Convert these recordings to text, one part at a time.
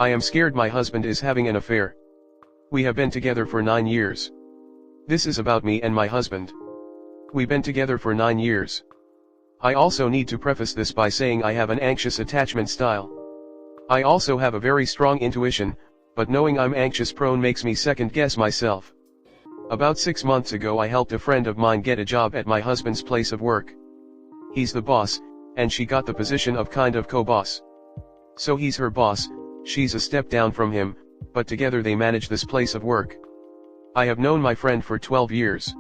I am scared my husband is having an affair. We have been together for 9 years. This is about me and my husband. We've been together for 9 years. I also need to preface this by saying I have an anxious attachment style. I also have a very strong intuition, but knowing I'm anxious prone makes me second guess myself. About 6 months ago I helped a friend of mine get a job at my husband's place of work. He's the boss, and she got the position of kind of co-boss. So he's her boss, she's a step down from him, but together they manage this place of work. I have known my friend for 12 years.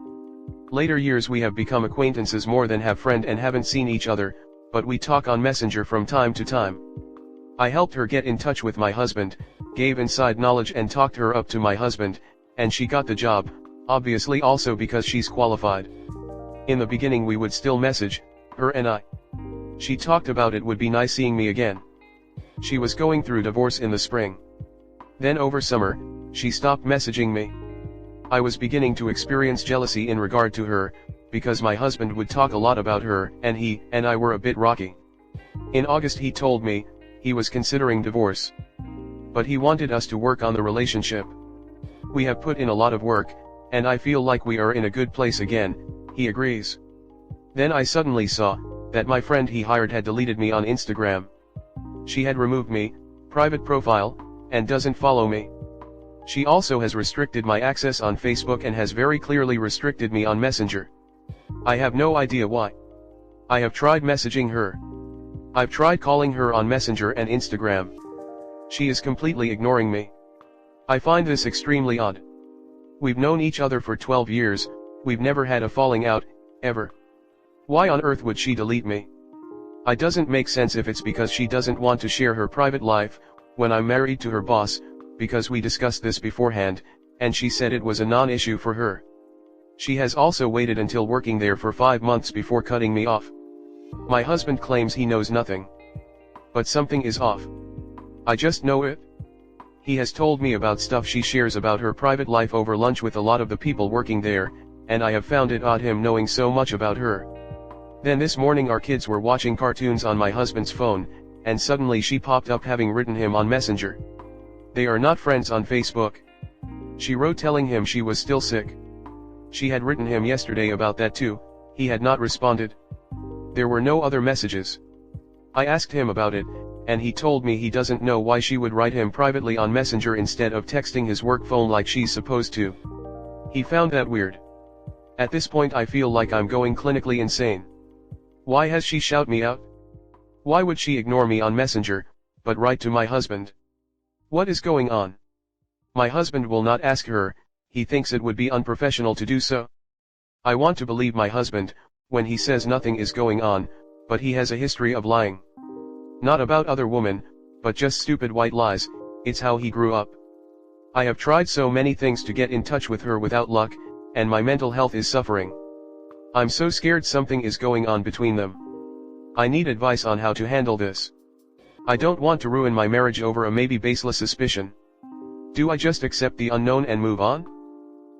Later years we have become acquaintances more than have friend and haven't seen each other, but we talk on Messenger from time to time. I helped her get in touch with my husband, gave inside knowledge and talked her up to my husband, and she got the job, obviously also because she's qualified. In the beginning we would still message, her and I. She talked about it would be nice seeing me again. She was going through divorce in the spring. Then over summer, she stopped messaging me. I was beginning to experience jealousy in regard to her, because my husband would talk a lot about her, and he and I were a bit rocky. In August he told me, he was considering divorce. But he wanted us to work on the relationship. We have put in a lot of work, and I feel like we are in a good place again, he agrees. Then I suddenly saw, that my friend he hired had deleted me on Instagram. She had removed me, private profile, and doesn't follow me. She also has restricted my access on Facebook and has very clearly restricted me on Messenger. I have no idea why. I have tried messaging her. I've tried calling her on Messenger and Instagram. She is completely ignoring me. I find this extremely odd. We've known each other for 12 years, we've never had a falling out, ever. Why on earth would she delete me? It doesn't make sense if it's because she doesn't want to share her private life, when I'm married to her boss, because we discussed this beforehand, and she said it was a non-issue for her. She has also waited until working there for 5 months before cutting me off. My husband claims he knows nothing. But something is off. I just know it. He has told me about stuff she shares about her private life over lunch with a lot of the people working there, and I have found it odd him knowing so much about her. Then this morning our kids were watching cartoons on my husband's phone, and suddenly she popped up having written him on Messenger. They are not friends on Facebook. She wrote telling him she was still sick. She had written him yesterday about that too, he had not responded. There were no other messages. I asked him about it, and he told me he doesn't know why she would write him privately on Messenger instead of texting his work phone like she's supposed to. He found that weird. At this point I feel like I'm going clinically insane. Why has she shout me out? Why would she ignore me on Messenger, but write to my husband? What is going on? My husband will not ask her, he thinks it would be unprofessional to do so. I want to believe my husband, when he says nothing is going on, but he has a history of lying. Not about other women, but just stupid white lies, it's how he grew up. I have tried so many things to get in touch with her without luck, and my mental health is suffering. I'm so scared something is going on between them. I need advice on how to handle this. I don't want to ruin my marriage over a maybe baseless suspicion. Do I just accept the unknown and move on?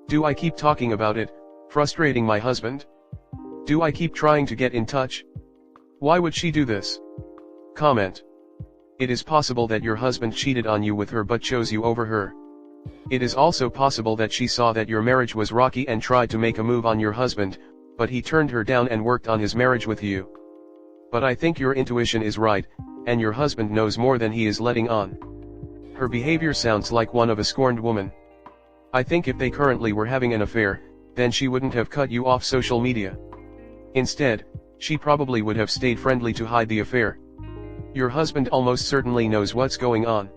Do I keep talking about it, frustrating my husband? Do I keep trying to get in touch? Why would she do this? Comment. It is possible that your husband cheated on you with her but chose you over her. It is also possible that she saw that your marriage was rocky and tried to make a move on your husband, but he turned her down and worked on his marriage with you. But I think your intuition is right, and your husband knows more than he is letting on. Her behavior sounds like one of a scorned woman. I think if they currently were having an affair, then she wouldn't have cut you off social media. Instead, she probably would have stayed friendly to hide the affair. Your husband almost certainly knows what's going on.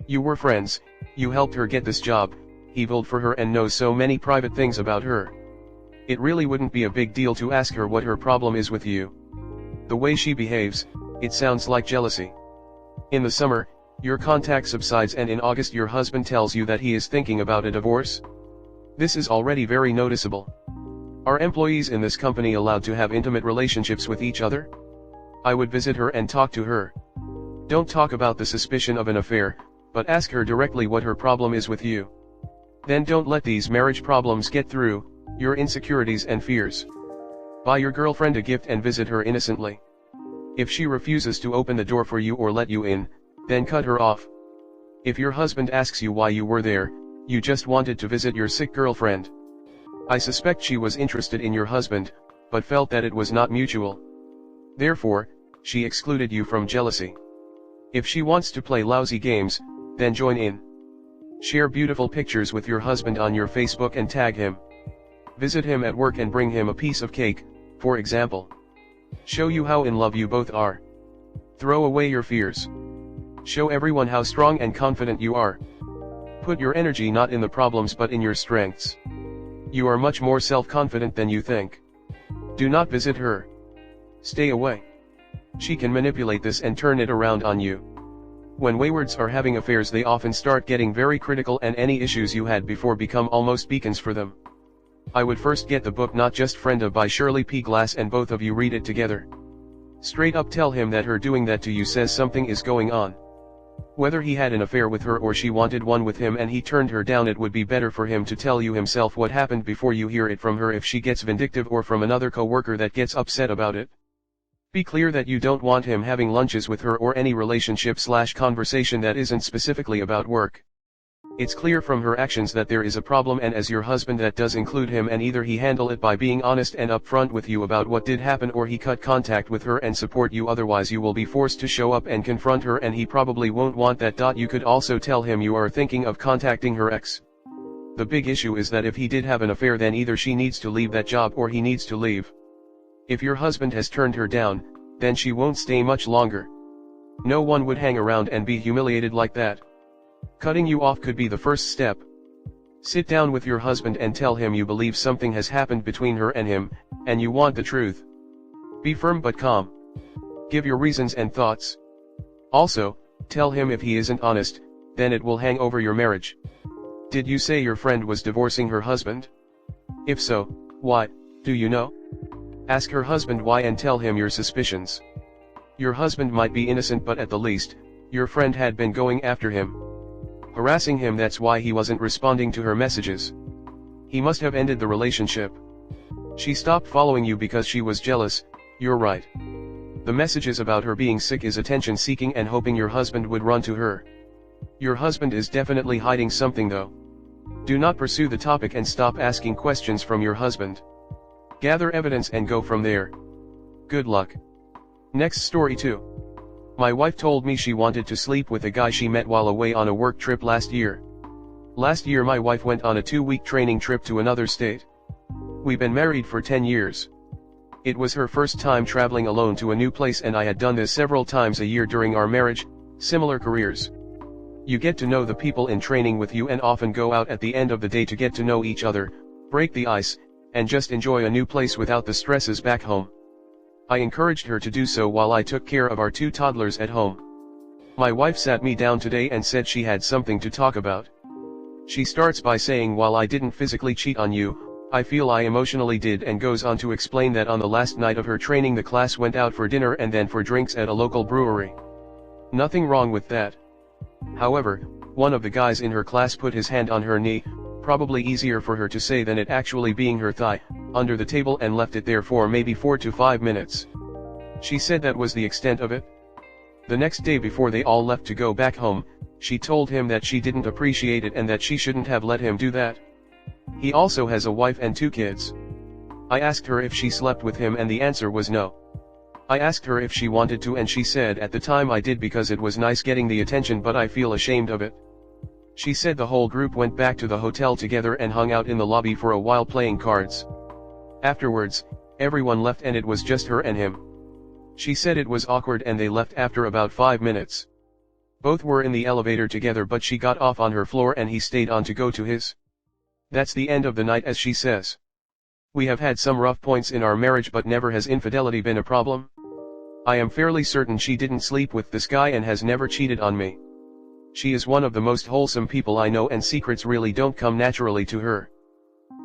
You were friends, you helped her get this job, he voted for her and knows so many private things about her. It really wouldn't be a big deal to ask her what her problem is with you. The way she behaves, it sounds like jealousy. In the summer, your contact subsides and in August your husband tells you that he is thinking about a divorce. This is already very noticeable. Are employees in this company allowed to have intimate relationships with each other? I would visit her and talk to her. Don't talk about the suspicion of an affair, but ask her directly what her problem is with you. Then don't let these marriage problems get through your insecurities and fears. Buy your girlfriend a gift and visit her innocently. If she refuses to open the door for you or let you in, then cut her off. If your husband asks you why you were there, you just wanted to visit your sick girlfriend. I suspect she was interested in your husband, but felt that it was not mutual. Therefore, she excluded you from jealousy. If she wants to play lousy games, then join in. Share beautiful pictures with your husband on your Facebook and tag him. Visit him at work and bring him a piece of cake, for example. Show you how in love you both are. Throw away your fears. Show everyone how strong and confident you are. Put your energy not in the problems but in your strengths. You are much more self-confident than you think. Do not visit her. Stay away. She can manipulate this and turn it around on you. When waywards are having affairs, they often start getting very critical, and any issues you had before become almost beacons for them. I would first get the book Not Just Frienda by Shirley P. Glass and both of you read it together. Straight up tell him that her doing that to you says something is going on. Whether he had an affair with her or she wanted one with him and he turned her down, it would be better for him to tell you himself what happened before you hear it from her if she gets vindictive or from another co-worker that gets upset about it. Be clear that you don't want him having lunches with her or any relationship/conversation that isn't specifically about work. It's clear from her actions that there is a problem, and as your husband that does include him, and either he handle it by being honest and upfront with you about what did happen, or he cut contact with her and support you, otherwise you will be forced to show up and confront her, and he probably won't want that. You could also tell him you are thinking of contacting her ex. The big issue is that if he did have an affair, then either she needs to leave that job or he needs to leave. If your husband has turned her down, then she won't stay much longer. No one would hang around and be humiliated like that. Cutting you off could be the first step. Sit down with your husband and tell him you believe something has happened between her and him, and you want the truth. Be firm but calm. Give your reasons and thoughts. Also, tell him if he isn't honest, then it will hang over your marriage. Did you say your friend was divorcing her husband? If so, why? Do you know? Ask her husband why and tell him your suspicions. Your husband might be innocent, but at the least, your friend had been going after him. Harassing him, that's why he wasn't responding to her messages. He must have ended the relationship. She stopped following you because she was jealous, you're right. The messages about her being sick is attention seeking and hoping your husband would run to her. Your husband is definitely hiding something though. Do not pursue the topic and stop asking questions from your husband. Gather evidence and go from there. Good luck. Next story 2. My wife told me she wanted to sleep with a guy she met while away on a work trip last year. Last year my wife went on a 2-week training trip to another state. We've been married for 10 years. It was her first time traveling alone to a new place, and I had done this several times a year during our marriage. Similar careers. You get to know the people in training with you and often go out at the end of the day to get to know each other, break the ice, and just enjoy a new place without the stresses back home. I encouraged her to do so while I took care of our 2 toddlers at home. My wife sat me down today and said she had something to talk about. She starts by saying, while I didn't physically cheat on you, I feel I emotionally did, and goes on to explain that on the last night of her training the class went out for dinner and then for drinks at a local brewery. Nothing wrong with that. However, one of the guys in her class put his hand on her knee, probably easier for her to say than it actually being her thigh, under the table, and left it there for maybe 4 to 5 minutes. She said that was the extent of it. The next day before they all left to go back home, she told him that she didn't appreciate it and that she shouldn't have let him do that. He also has a wife and 2 kids. I asked her if she slept with him and the answer was no. I asked her if she wanted to and she said at the time I did because it was nice getting the attention, but I feel ashamed of it. She said the whole group went back to the hotel together and hung out in the lobby for a while playing cards. Afterwards, everyone left and it was just her and him. She said it was awkward and they left after about 5 minutes. Both were in the elevator together, but she got off on her floor and he stayed on to go to his. That's the end of the night, as she says. We have had some rough points in our marriage, but never has infidelity been a problem. I am fairly certain she didn't sleep with this guy and has never cheated on me. She is one of the most wholesome people I know, and secrets really don't come naturally to her.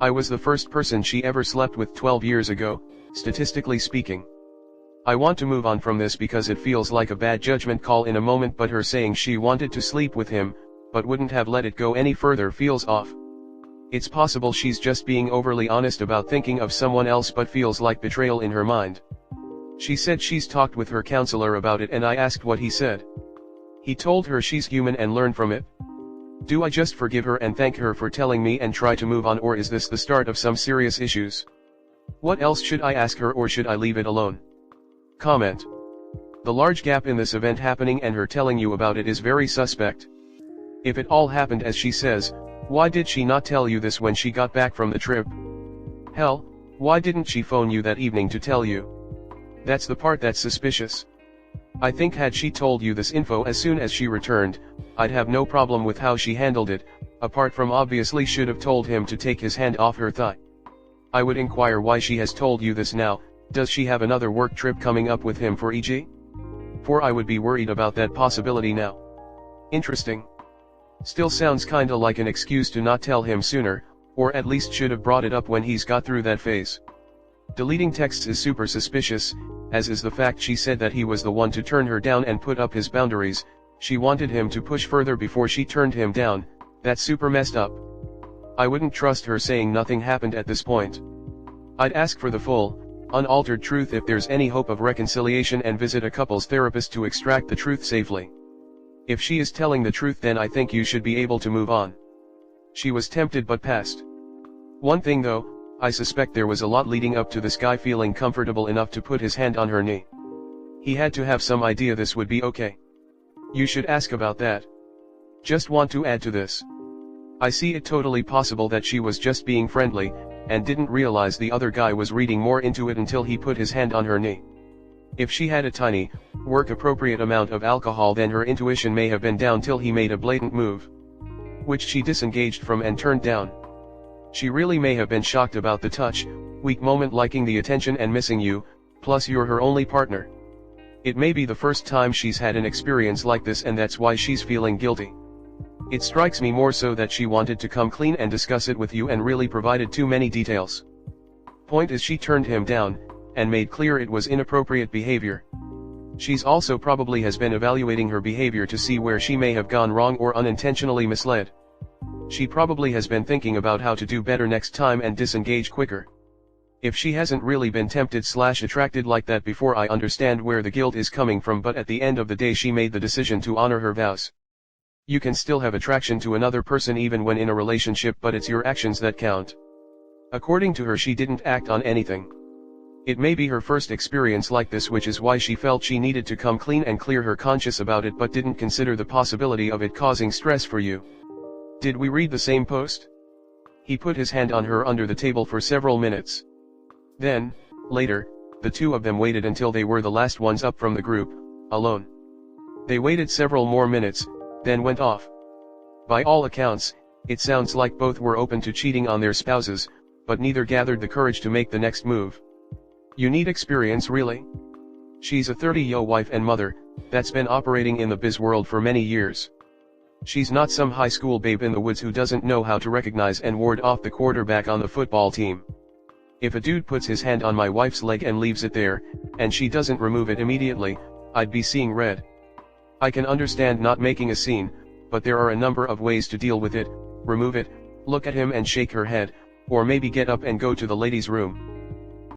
I was the first person she ever slept with 12 years ago, statistically speaking. I want to move on from this because it feels like a bad judgment call in a moment, but her saying she wanted to sleep with him, but wouldn't have let it go any further feels off. It's possible she's just being overly honest about thinking of someone else, but feels like betrayal in her mind. She said she's talked with her counselor about it and I asked what he said. He told her she's human and learn from it. Do I just forgive her and thank her for telling me and try to move on, or is this the start of some serious issues? What else should I ask her, or should I leave it alone? Comment. The large gap in this event happening and her telling you about it is very suspect. If it all happened as she says, why did she not tell you this when she got back from the trip? Hell, why didn't she phone you that evening to tell you? That's the part that's suspicious. I think had she told you this info as soon as she returned, I'd have no problem with how she handled it, apart from obviously should have told him to take his hand off her thigh. I would inquire why she has told you this now. Does she have another work trip coming up with him, for e.g.? For I would be worried about that possibility now. Interesting. Still sounds kinda like an excuse to not tell him sooner, or at least should have brought it up when he's got through that phase. Deleting texts is super suspicious, as is the fact she said that he was the one to turn her down and put up his boundaries. She wanted him to push further before she turned him down. That's super messed up. I wouldn't trust her saying nothing happened at this point. I'd ask for the full, unaltered truth if there's any hope of reconciliation, and visit a couples therapist to extract the truth safely. If she is telling the truth, then I think you should be able to move on. She was tempted but passed. One thing though, I suspect there was a lot leading up to this guy feeling comfortable enough to put his hand on her knee. He had to have some idea this would be okay. You should ask about that. Just want to add to this. I see it totally possible that she was just being friendly, and didn't realize the other guy was reading more into it until he put his hand on her knee. If she had a tiny, work-appropriate amount of alcohol, then her intuition may have been down till he made a blatant move, which she disengaged from and turned down. She really may have been shocked about the touch, weak moment, liking the attention and missing you, plus you're her only partner. It may be the first time she's had an experience like this, and that's why she's feeling guilty. It strikes me more so that she wanted to come clean and discuss it with you and really provided too many details. Point is, she turned him down, and made clear it was inappropriate behavior. She's also probably has been evaluating her behavior to see where she may have gone wrong or unintentionally misled. She probably has been thinking about how to do better next time and disengage quicker. If she hasn't really been tempted/attracted like that before, I understand where the guilt is coming from, but at the end of the day she made the decision to honor her vows. You can still have attraction to another person even when in a relationship, but it's your actions that count. According to her, she didn't act on anything. It may be her first experience like this, which is why she felt she needed to come clean and clear her conscience about it, but didn't consider the possibility of it causing stress for you. Did we read the same post? He put his hand on her under the table for several minutes. Then, later, the two of them waited until they were the last ones up from the group, alone. They waited several more minutes, then went off. By all accounts, it sounds like both were open to cheating on their spouses, but neither gathered the courage to make the next move. You need experience, really? She's a 30-year wife and mother, that's been operating in the biz world for many years. She's not some high school babe in the woods who doesn't know how to recognize and ward off the quarterback on the football team. If a dude puts his hand on my wife's leg and leaves it there, and she doesn't remove it immediately, I'd be seeing red. I can understand not making a scene, but there are a number of ways to deal with it. Remove it, look at him and shake her head, or maybe get up and go to the ladies' room.